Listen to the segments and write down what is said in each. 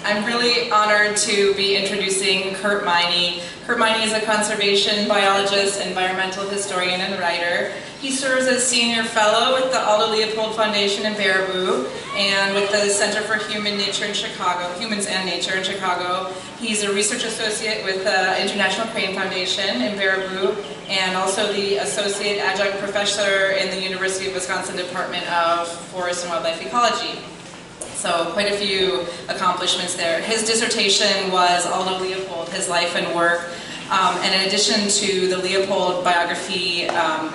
I'm really honored to be introducing Curt Meine. Curt Meine is a conservation biologist, environmental historian, and writer. He serves as senior fellow with the Aldo Leopold Foundation in Baraboo and with the Center for Humans and Nature in Chicago. He's a research associate with the International Crane Foundation in Baraboo and also the associate adjunct professor in the University of Wisconsin Department of Forest and Wildlife Ecology. So quite a few accomplishments there. His dissertation was Aldo Leopold, his life and work. And in addition to the Leopold biography,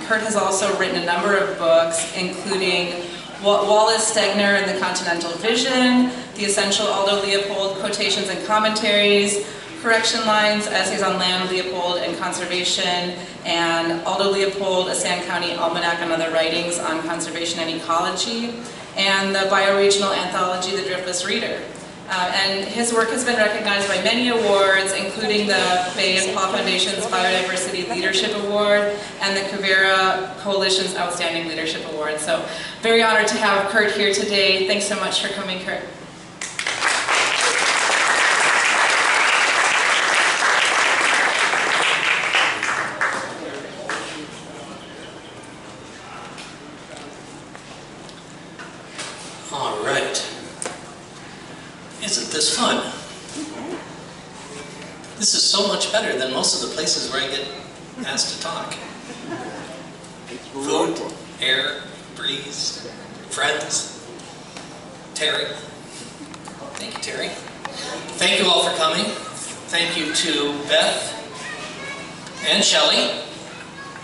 Curt has also written a number of books, including Wallace Stegner and the Continental Vision, The Essential Aldo Leopold Quotations and Commentaries, Correction Lines, Essays on Land, Leopold, and Conservation, and Aldo Leopold, A Sand County Almanac and Other Writings on Conservation and Ecology, and the bioregional anthology, The Driftless Reader. And his work has been recognized by many awards, including the Bay and Paw Foundation's Biodiversity Leadership Award and the Quivira Coalition's Outstanding Leadership Award. So, very honored to have Curt here today. Thanks so much for coming, Curt. All right. Isn't this fun? This is so much better than most of the places where I get asked to talk. Food, air, breeze, friends. Terry. Thank you, Terry. Thank you all for coming. Thank you to Beth and Shelley,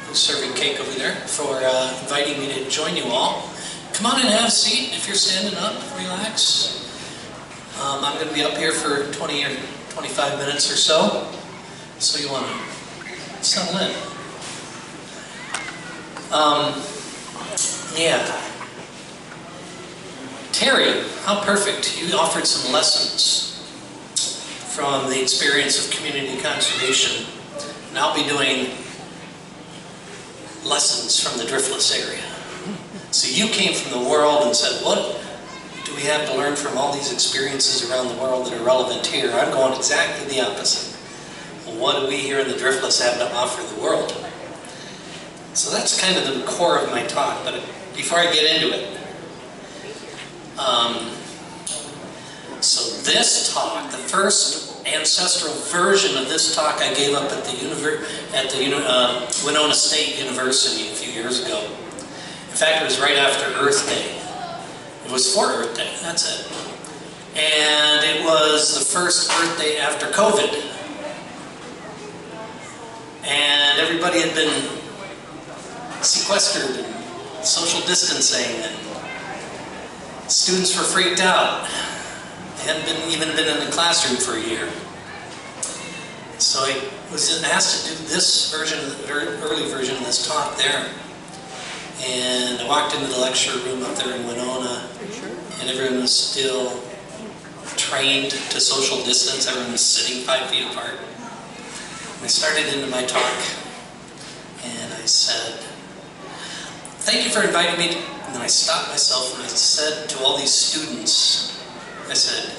who's serving cake over there, for inviting me to join you all. Come on and have a seat if you're standing up. Relax. I'm going to be up here for 20 or 25 minutes or so, so you want to settle in. Yeah. Terry, how perfect. You offered some lessons from the experience of community conservation, and I'll be doing lessons from the Driftless area. So you came from the world and said, what do we have to learn from all these experiences around the world that are relevant here? I'm going exactly the opposite. Well, what do we here in the Driftless have to offer the world? So that's kind of the core of my talk, but before I get into it, so this talk, the first ancestral version of this talk I gave up at the Winona State University a few years ago. In fact, it was right after Earth Day. It was for Earth Day, that's it. And it was the first Earth Day after COVID. And everybody had been sequestered and social distancing, and students were freaked out. They hadn't even been in the classroom for a year. So I was asked to do this version, the early version of this talk there. And I walked into the lecture room up there in Winona, and everyone was still trained to social distance. Everyone was sitting 5 feet apart. I started into my talk, and I said, thank you for inviting me. And then I stopped myself and I said to all these students, I said,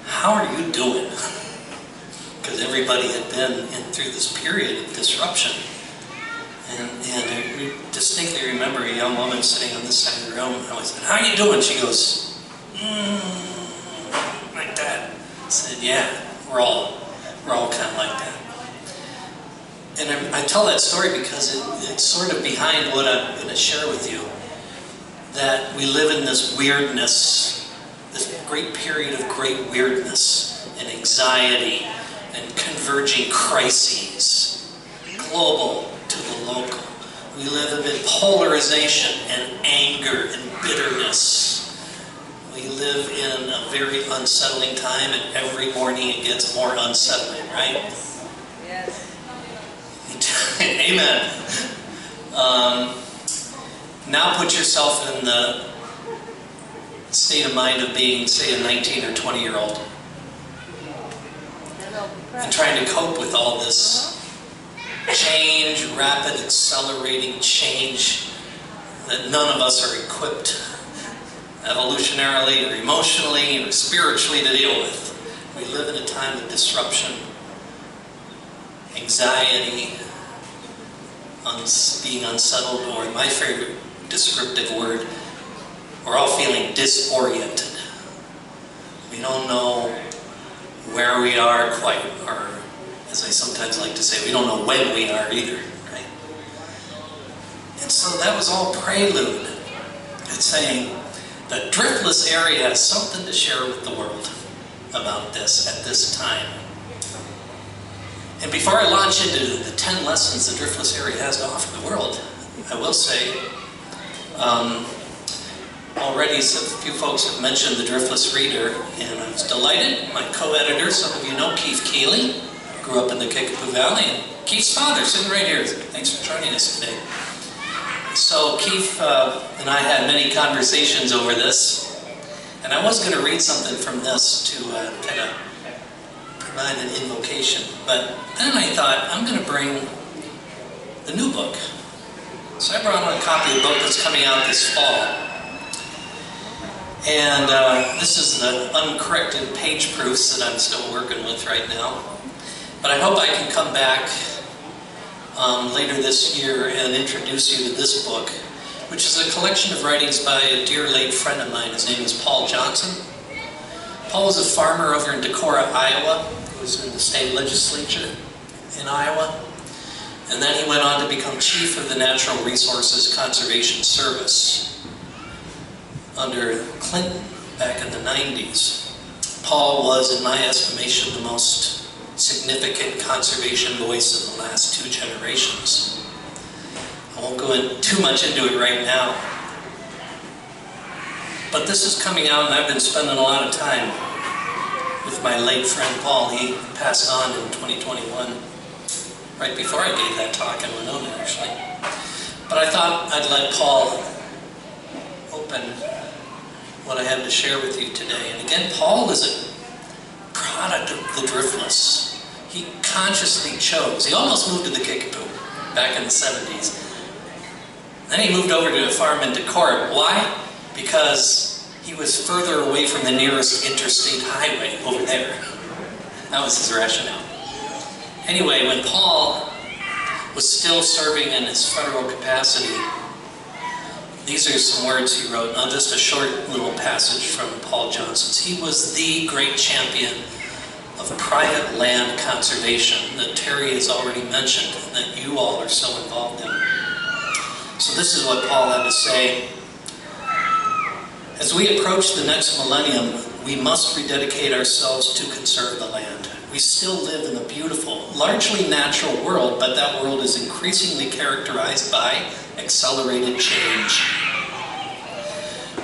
how are you doing? Because everybody had been through this period of disruption. And I distinctly remember a young woman sitting on this side of the room. I said, how are you doing? She goes, like that. I said, yeah, we're all kind of like that. And I tell that story because it's sort of behind what I'm going to share with you. That we live in this weirdness, this great period of great weirdness and anxiety and converging crises, global to the local. We live amid polarization and anger and bitterness. We live in a very unsettling time, and every morning it gets more unsettling, right? Yes. Amen. Now put yourself in the state of mind of being, say, a 19 or 20-year-old and trying to cope with all this change, rapid, accelerating change that none of us are equipped evolutionarily or emotionally or spiritually to deal with. We live in a time of disruption, anxiety, being unsettled, or my favorite descriptive word, we're all feeling disoriented. We don't know where we are quite, or as I sometimes like to say, we don't know when we are either, right? And so that was all prelude. It's saying the Driftless area has something to share with the world about this at this time. And before I launch into the 10 lessons the Driftless area has to offer the world, I will say, already a few folks have mentioned the Driftless reader, and I was delighted. My co-editor, some of you know Keith Keeley, grew up in the Kickapoo Valley, and Keith's father, sitting right here. Thanks for joining us today. So Keith and I had many conversations over this, and I was going to read something from this to kind of provide an invocation, but then I thought, I'm going to bring the new book. So I brought a copy of the book that's coming out this fall. And this is the uncorrected page proofs that I'm still working with right now. But I hope I can come back later this year and introduce you to this book, which is a collection of writings by a dear late friend of mine. His name is Paul Johnson. Paul was a farmer over in Decorah, Iowa. He was in the state legislature in Iowa. And then he went on to become chief of the Natural Resources Conservation Service under Clinton back in the 90s. Paul was, in my estimation, the most significant conservation voice in the last 2 generations. I won't go in too much into it right now. But this is coming out, and I've been spending a lot of time with my late friend Paul. He passed on in 2021, right before I gave that talk in Winona, actually. But I thought I'd let Paul open what I have to share with you today. And again, Paul is a product of the Driftless. He consciously chose. He almost moved to the Kickapoo back in the 70s. Then he moved over to a farm in Decorah. Why? Because he was further away from the nearest interstate highway over there. That was his rationale. Anyway, when Paul was still serving in his federal capacity, these are some words he wrote. Now, just a short little passage from Paul Johnson's. He was the great champion of private land conservation that Terry has already mentioned and that you all are so involved in. So this is what Paul had to say. As we approach the next millennium, we must rededicate ourselves to conserve the land. We still live in a beautiful, largely natural world, but that world is increasingly characterized by accelerated change.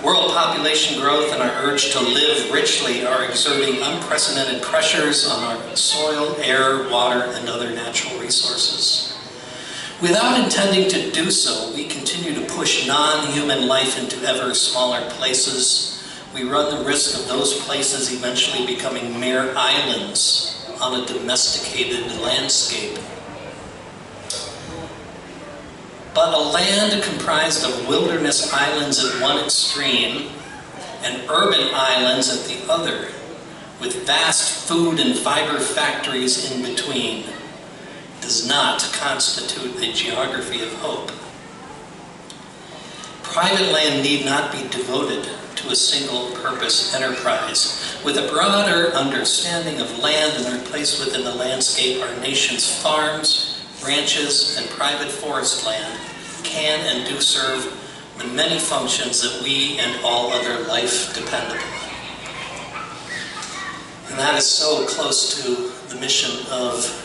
World population growth and our urge to live richly are exerting unprecedented pressures on our soil, air, water, and other natural resources. Without intending to do so, we continue to push non-human life into ever smaller places. We run the risk of those places eventually becoming mere islands on a domesticated landscape. But a land comprised of wilderness islands at one extreme and urban islands at the other, with vast food and fiber factories in between, does not constitute a geography of hope. Private land need not be devoted to a single-purpose enterprise. With a broader understanding of land and their place within the landscape, our nation's farms, ranches, and private forest land can and do serve the many functions that we and all other life depend upon. And that is so close to the mission of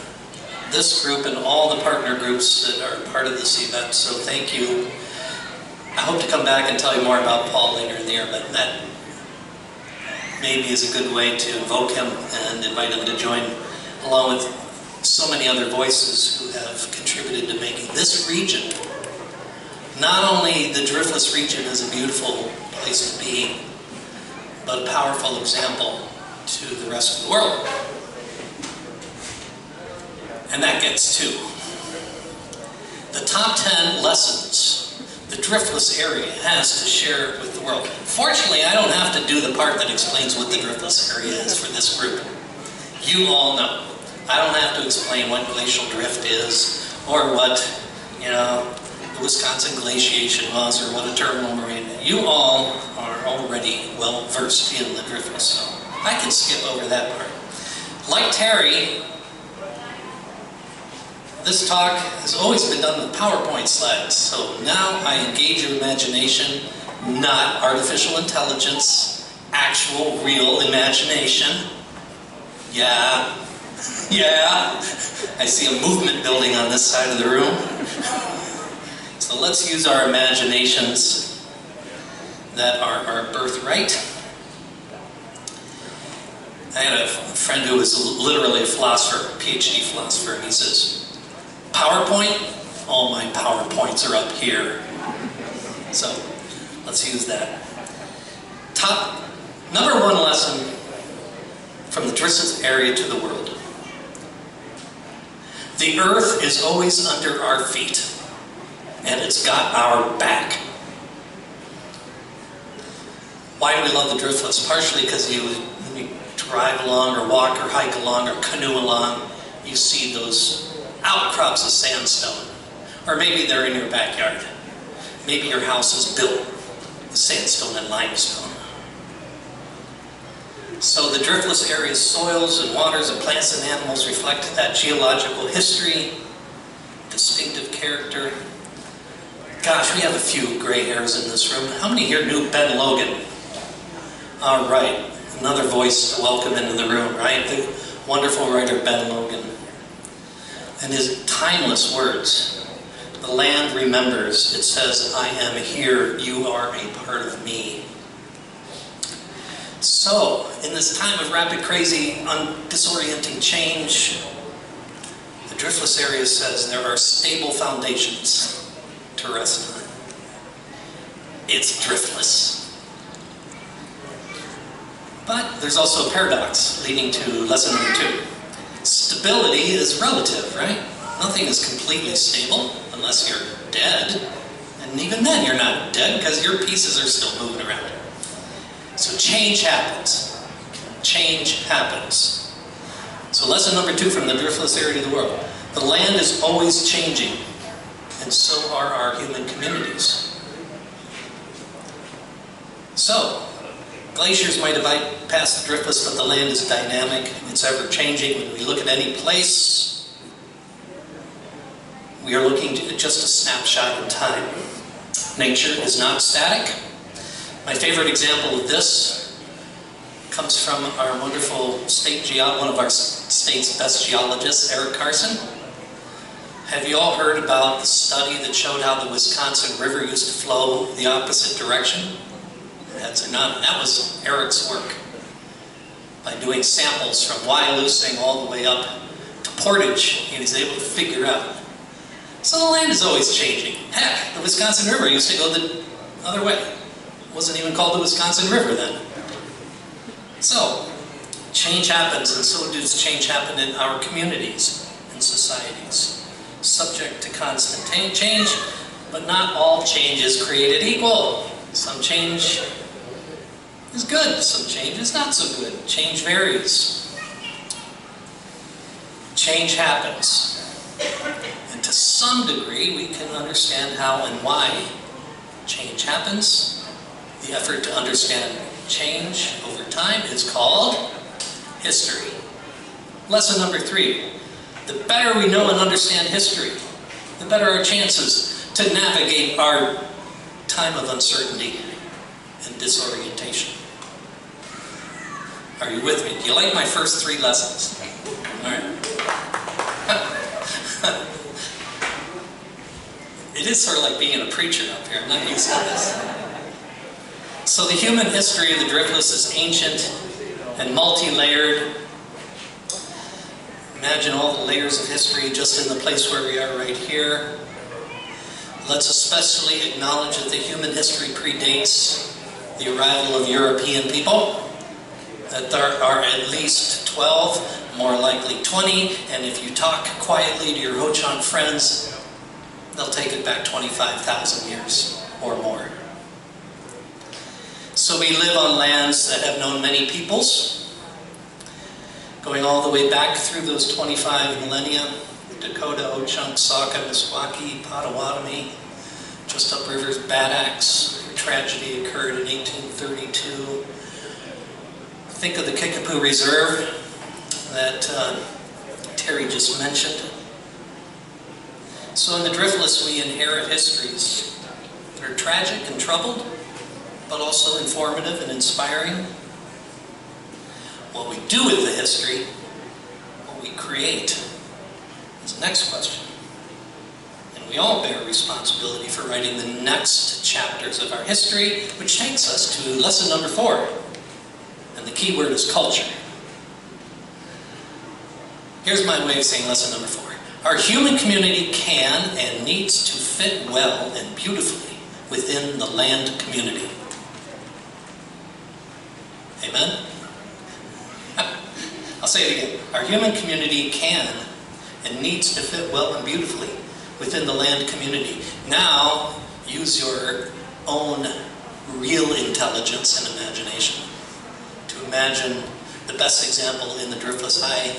this group and all the partner groups that are part of this event, so thank you. I hope to come back and tell you more about Paul later in the year, but that maybe is a good way to invoke him and invite him to join along with so many other voices who have contributed to making this region, not only the Driftless region, is a beautiful place to be, but a powerful example to the rest of the world. And that gets to the top 10 lessons the driftless area has to share it with the world. Fortunately, I don't have to do the part that explains what the driftless area is for this group. You all know. I don't have to explain what glacial drift is, or what, the Wisconsin glaciation was, or what a terminal moraine is. You all are already well versed in the driftless, so I can skip over that part. Like Terry, this talk has always been done with PowerPoint slides, so now I engage your imagination, not artificial intelligence, actual, real imagination. Yeah, I see a movement building on this side of the room. So let's use our imaginations that are our birthright. I had a friend who was literally a philosopher, a PhD philosopher, and he says, PowerPoint? All my PowerPoints are up here. So let's use that. Number one lesson from the driftless area to the world. The earth is always under our feet, and it's got our back. Why do we love the driftless? Partially because you drive along or walk or hike along or canoe along, you see those outcrops of sandstone. Or maybe they're in your backyard. Maybe your house is built with sandstone and limestone. So the driftless area's soils and waters and plants and animals reflect that geological history, distinctive character. Gosh, we have a few gray hairs in this room. How many here knew Ben Logan? All right, another voice to welcome into the room, right? The wonderful writer Ben Logan. And his timeless words. The land remembers. It says, I am here, you are a part of me. So, in this time of rapid, crazy, disorienting change, the driftless area says there are stable foundations to rest on. It's driftless. But there's also a paradox leading to lesson number 2. Stability is relative, right? Nothing is completely stable unless you're dead. And even then you're not dead because your pieces are still moving around. So change happens. Change happens. So lesson number 2 from the driftless area of the world. The land is always changing, and so are our human communities. So, glaciers might have bypassed the driftless, but the land is dynamic, it's ever-changing. When we look at any place, we are looking at just a snapshot in time. Nature is not static. My favorite example of this comes from our wonderful one of our state's best geologists, Eric Carson. Have you all heard about the study that showed how the Wisconsin River used to flow the opposite direction? Heads or not, that was Eric's work. By doing samples from Wyalusing all the way up to Portage, he was able to figure out. So the land is always changing. Heck, the Wisconsin River used to go the other way. It wasn't even called the Wisconsin River then. So, change happens, and so does change happen in our communities and societies. Subject to constant change, but not all change is created equal. Some change is good, some change is not so good. Change varies. Change happens. And to some degree, we can understand how and why change happens. The effort to understand change over time is called history. Lesson number 3. The better we know and understand history, the better our chances to navigate our time of uncertainty and disorientation. Are you with me? Do you like my first 3 lessons? All right. It is sort of like being a preacher up here. I'm not used to this. So the human history of the driftless is ancient and multi-layered. Imagine all the layers of history just in the place where we are right here. Let's especially acknowledge that the human history predates the arrival of European people, that there are at least 12, more likely 20, and if you talk quietly to your Ho-Chunk friends, they'll take it back 25,000 years. or more. So we live on lands that have known many peoples, going all the way back through those 25 millennia, Dakota, Ho-Chunk, Saukko, Meskwaki, Potawatomi, just upriver's Bad Axe, where tragedy occurred in 1832. Think of the Kickapoo Reserve that Terry just mentioned. So in the Driftless, we inherit histories that are tragic and troubled, but also informative and inspiring. What we do with the history, what we create, is the next question. And we all bear responsibility for writing the next chapters of our history, which takes us to lesson number 4. And the key word is culture. Here's my way of saying lesson number 4. Our human community can and needs to fit well and beautifully within the land community. Amen? I'll say it again. Our human community can and needs to fit well and beautifully within the land community. Now, use your own real intelligence and imagination to imagine the best example in the Driftless I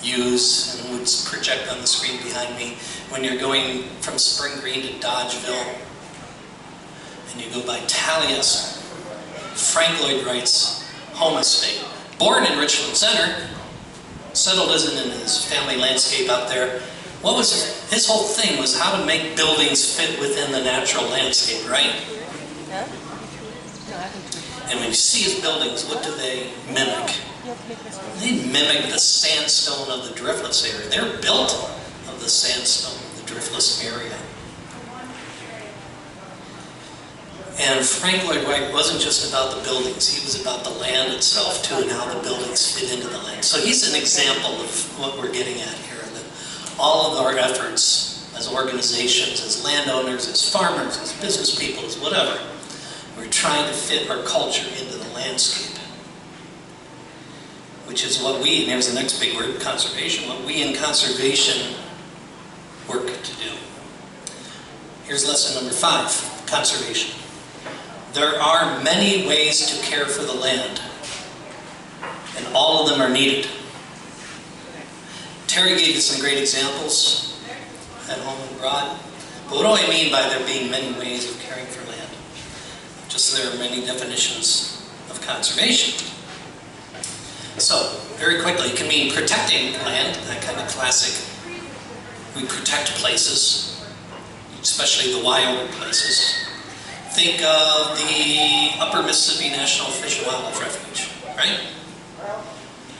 use and would project on the screen behind me when you're going from Spring Green to Dodgeville and you go by Taliesin, Frank Lloyd Wright's home estate. Born in Richland Center, settled as in his family landscape out there. What was his whole thing was how to make buildings fit within the natural landscape, right? And when you see his buildings, what do they mimic? They mimic the sandstone of the Driftless area. They're built of the sandstone of the Driftless area. And Frank Lloyd Wright wasn't just about the buildings, he was about the land itself too, and how the buildings fit into the land. So he's an example of what we're getting at here, that all of our efforts as organizations, as landowners, as farmers, as business people, as whatever, we're trying to fit our culture into the landscape. Which is what we, and here's the next big word, conservation, what we in conservation work to do. Here's lesson number 5, conservation. There are many ways to care for the land, and all of them are needed. Terry gave you some great examples at home and abroad. But what do I mean by there being many ways of caring for land? Just there are many definitions of conservation. So, very quickly, it can mean protecting land, that kind of classic. We protect places, especially the wild places. Think of the Upper Mississippi National Fish and Wildlife Refuge, right?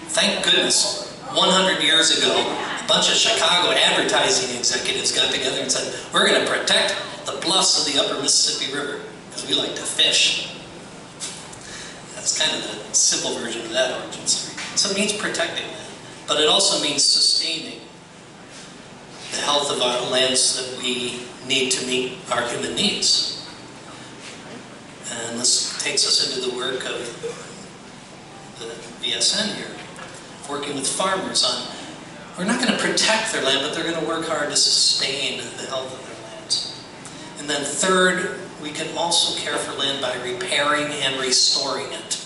Thank goodness, 100 years ago, a bunch of Chicago advertising executives got together and said, we're going to protect the bluffs of the Upper Mississippi River, because we like to fish. That's kind of the simple version of that origin story. So it means protecting land, but it also means sustaining the health of our lands that we need to meet our human needs. And this takes us into the work of the VSN here, working with farmers on, we're not going to protect their land, but they're going to work hard to sustain the health of their lands. And then third, we can also care for land by repairing and restoring it.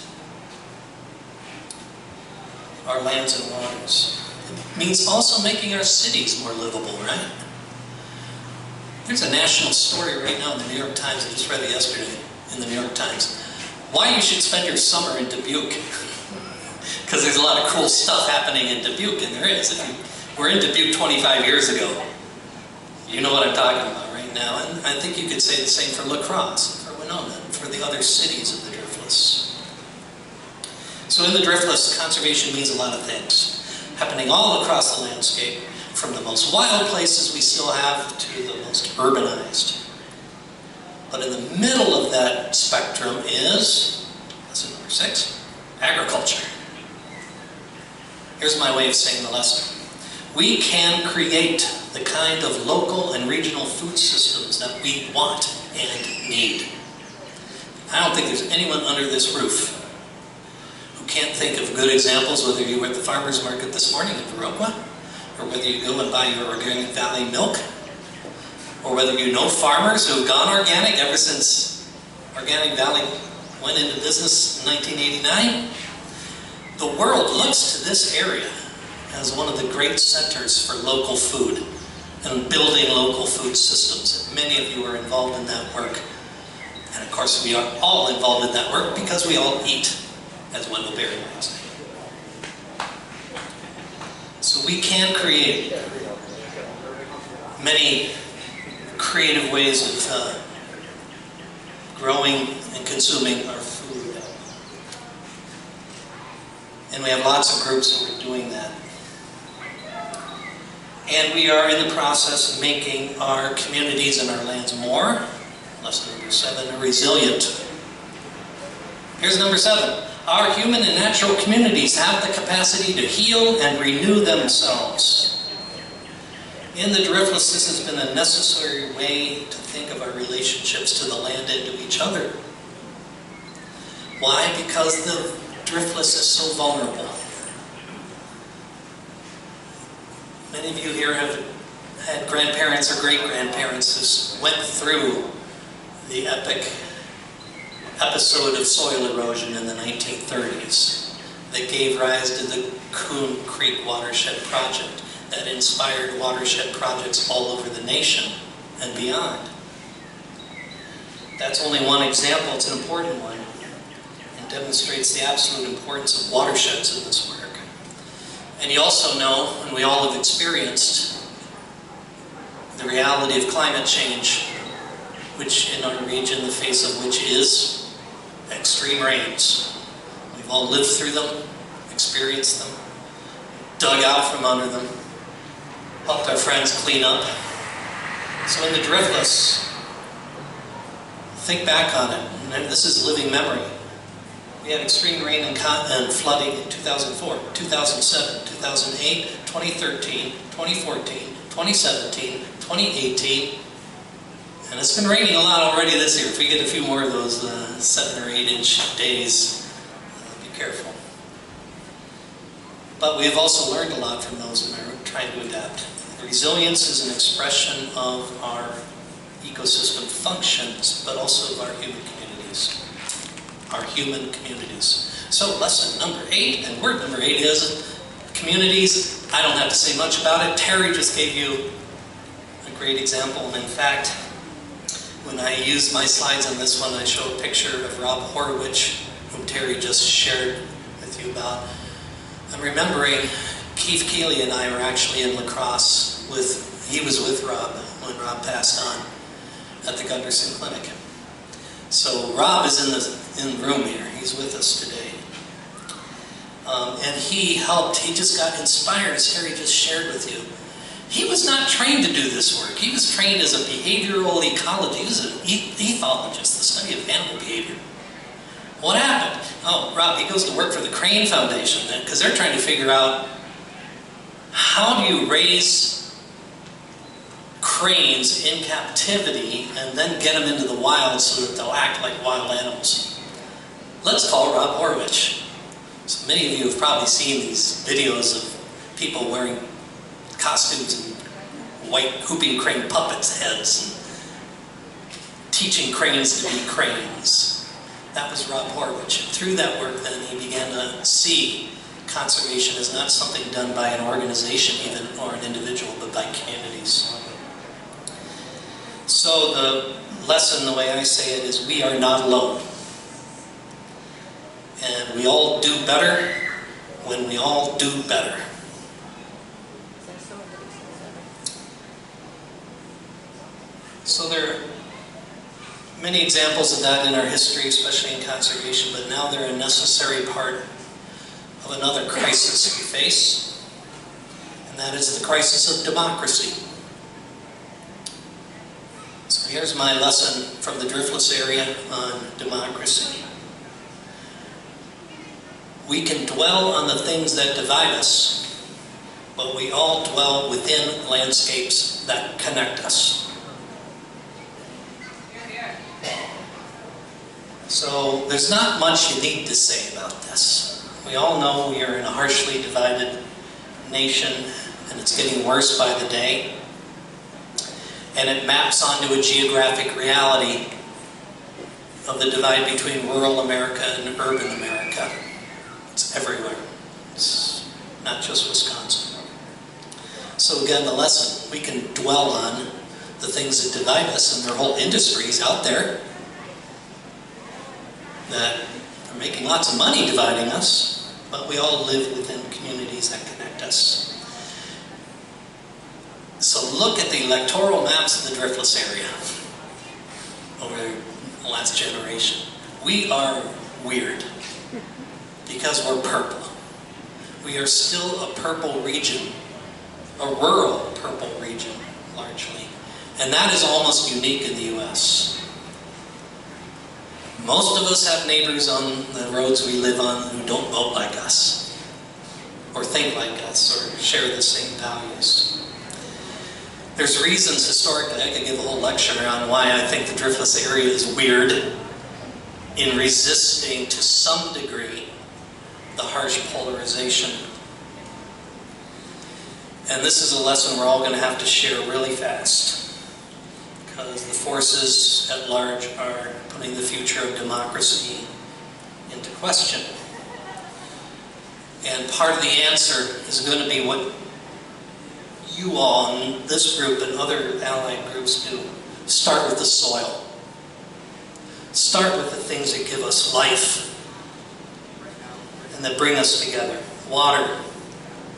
Our lands and waters. It means also making our cities more livable, right? There's a national story right now in the New York Times, I just read it yesterday in the New York Times. Why you should spend your summer in Dubuque. Because there's a lot of cool stuff happening in Dubuque, and there is. If you were in Dubuque 25 years ago, you know what I'm talking about right now. And I think you could say the same for La Crosse, for Winona, and for the other cities of the Driftless. So in the Driftless, conservation means a lot of things, happening all across the landscape, from the most wild places we still have to the most urbanized. But in the middle of that spectrum is, lesson number 6, agriculture. Here's my way of saying the lesson. We can create the kind of local and regional food systems that we want and need. I don't think there's anyone under this roof who can't think of good examples, whether you were at the farmer's market this morning in Viroqua, or whether you go and buy your organic Valley milk, or whether you know farmers who have gone organic ever since Organic Valley went into business in 1989, the world looks to this area as one of the great centers for local food and building local food systems. Many of you are involved in that work. And of course, we are all involved in that work because we all eat, as Wendell Berry would say. So we can create many creative ways of growing and consuming our food. And we have lots of groups who are doing that. And we are in the process of making our communities and our lands more, lesson number 7, resilient. Here's number 7. Our human and natural communities have the capacity to heal and renew themselves. In the Driftless, this has been a necessary way to think of our relationships to the land and to each other. Why? Because the Driftless is so vulnerable. Many of you here have had grandparents or great-grandparents who went through the epic episode of soil erosion in the 1930s that gave rise to the Coon Creek Watershed Project that inspired watershed projects all over the nation and beyond. That's only one example. It's an important one and demonstrates the absolute importance of watersheds in this work. And you also know, and we all have experienced, the reality of climate change, which in our region, the face of which is extreme rains. We've all lived through them, experienced them, dug out from under them, helped our friends clean up. So in the Driftless, think back on it. And this is living memory. We had extreme rain and flooding in 2004, 2007, 2008, 2013, 2014, 2017, 2018. And it's been raining a lot already this year. If we get a few more of those 7 or 8 inch days, be careful. But we've also learned a lot from those and are trying to adapt. Resilience is an expression of our ecosystem functions, but also of our human communities. Our human communities. So lesson number 8, and word number 8 is communities. I don't have to say much about it. Terry just gave you a great example, and in fact, when I use my slides on this one, I show a picture of Rob Horwich, whom Terry just shared with you about. I'm remembering Keith Keeley and I were actually in La Crosse he was with Rob when Rob passed on at the Gunderson Clinic. So Rob is in the room here. He's with us today. And he just got inspired, as Terry just shared with you. He was not trained to do this work. He was trained as a behavioral ecology. He was an ethologist, the study of animal behavior. What happened? Oh, Rob, he goes to work for the Crane Foundation then, because they're trying to figure out how do you raise cranes in captivity and then get them into the wild so that they'll act like wild animals. Let's call Rob Horwich. So many of you have probably seen these videos of people wearing costumes and white whooping crane puppets' heads and teaching cranes to be cranes. That was Rob Horwich. And through that work then he began to see conservation as not something done by an organization even or an individual, but by communities. So the lesson, the way I say it, is we are not alone. And we all do better when we all do better. So there are many examples of that in our history, especially in conservation, but now they're a necessary part of another crisis we face, and that is the crisis of democracy. So here's my lesson from the Driftless area on democracy. We can dwell on the things that divide us, but we all dwell within landscapes that connect us. So there's not much you need to say about this. We all know we are in a harshly divided nation, and it's getting worse by the day. and it maps onto a geographic reality of the divide between rural America and urban America. It's everywhere. It's not just Wisconsin. So again, the lesson, we can dwell on the things that divide us, and there are whole industries out there that are making lots of money dividing us, but we all live within communities that connect us. So look at the electoral maps of the Driftless area over the last generation. We are weird because we're purple. We are still a purple region, a rural purple region, largely. And that is almost unique in the US. Most of us have neighbors on the roads we live on who don't vote like us, or think like us, or share the same values. There's reasons historically, I could give a whole lecture on why I think the Driftless area is weird in resisting to some degree the harsh polarization. And this is a lesson we're all going to have to share really fast, because the forces at large are putting the future of democracy into question. And part of the answer is going to be what you all in this group and other allied groups do. Start with the soil. Start with the things that give us life and that bring us together. Water,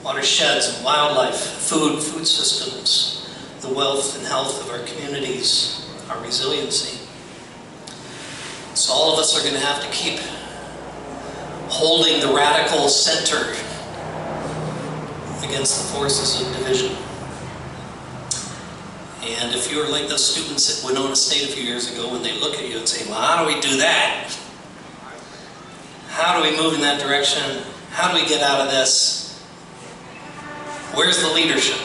watersheds and wildlife, food systems, the wealth and health of our communities, our resiliency. So all of us are going to have to keep holding the radical center against the forces of division. And if you're like those students at Winona State a few years ago, when they look at you and say, well, how do we do that? How do we move in that direction? How do we get out of this? Where's the leadership?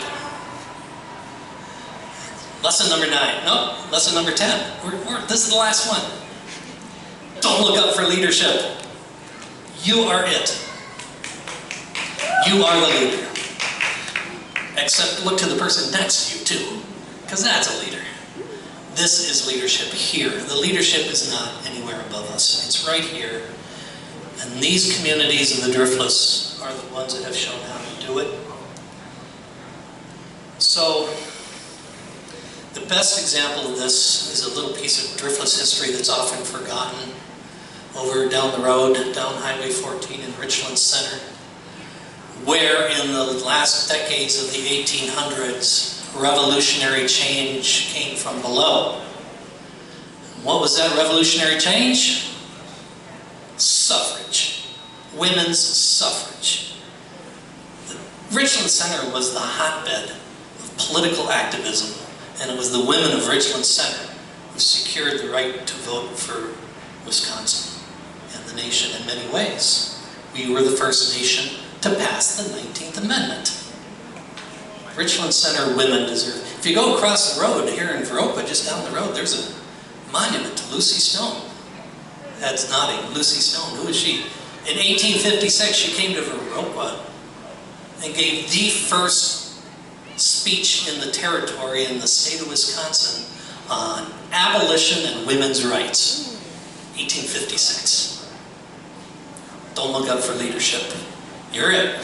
Lesson number 9. Nope, lesson number 10. This is the last one. Don't look up for leadership. You are it. You are the leader. Except look to the person next to you too, because that's a leader. This is leadership here. The leadership is not anywhere above us. It's right here. And these communities in the Driftless are the ones that have shown how to do it. So, the best example of this is a little piece of Driftless history that's often forgotten. Over down the road, down Highway 14 in Richland Center, where in the last decades of the 1800s, revolutionary change came from below. What was that revolutionary change? Suffrage. Women's suffrage. The Richland Center was the hotbed of political activism, and it was the women of Richland Center who secured the right to vote for Wisconsin and the nation in many ways. We were the first nation to pass the 19th Amendment. Richland Center women deserve. If you go across the road here in Viroqua, just down the road, there's a monument to Lucy Stone. That's nodding. Lucy Stone, who is she? In 1856, she came to Viroqua and gave the first speech in the territory in the state of Wisconsin on abolition and women's rights. 1856. Don't look up for leadership. You're it.